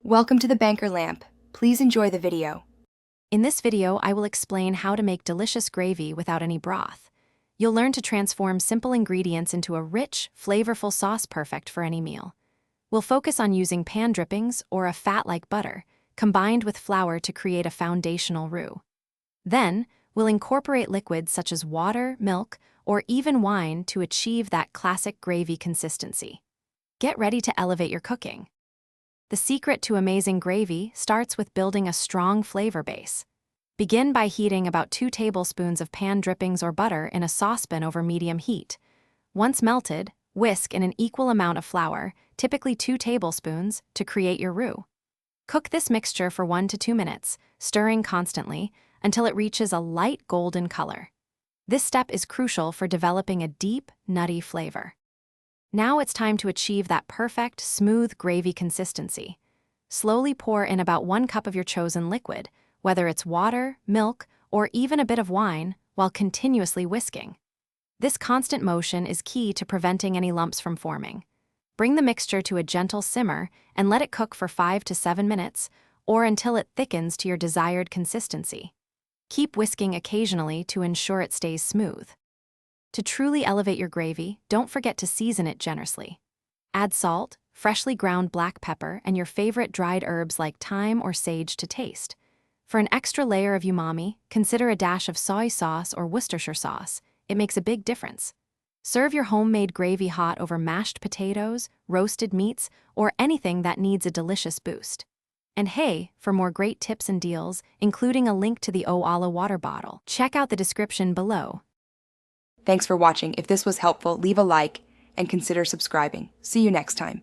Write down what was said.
Welcome to the Banker Lamp. Please enjoy the video. In this video, I will explain how to make delicious gravy without any broth. You'll learn to transform simple ingredients into a rich, flavorful sauce perfect for any meal. We'll focus on using pan drippings or a fat like butter, combined with flour to create a foundational roux. Then, we'll incorporate liquids such as water, milk, or even wine to achieve that classic gravy consistency. Get ready to elevate your cooking. The secret to amazing gravy starts with building a strong flavor base. Begin by heating about 2 tablespoons of pan drippings or butter in a saucepan over medium heat. Once melted, whisk in an equal amount of flour, typically 2 tablespoons, to create your roux. Cook this mixture for 1 to 2 minutes, stirring constantly, until it reaches a light golden color. This step is crucial for developing a deep, nutty flavor. Now it's time to achieve that perfect, smooth gravy consistency. Slowly pour in about 1 cup of your chosen liquid, whether it's water, milk, or even a bit of wine, while continuously whisking. This constant motion is key to preventing any lumps from forming. Bring the mixture to a gentle simmer and let it cook for 5 to 7 minutes, or until it thickens to your desired consistency. Keep whisking occasionally to ensure it stays smooth. To truly elevate your gravy, don't forget to season it generously. Add salt, freshly ground black pepper, and your favorite dried herbs like thyme or sage to taste. For an extra layer of umami, consider a dash of soy sauce or Worcestershire sauce. It makes a big difference. Serve your homemade gravy hot over mashed potatoes, roasted meats, or anything that needs a delicious boost. And hey, for more great tips and deals, including a link to the Oala water bottle, check out the description below. Thanks for watching. If this was helpful, leave a like and consider subscribing. See you next time.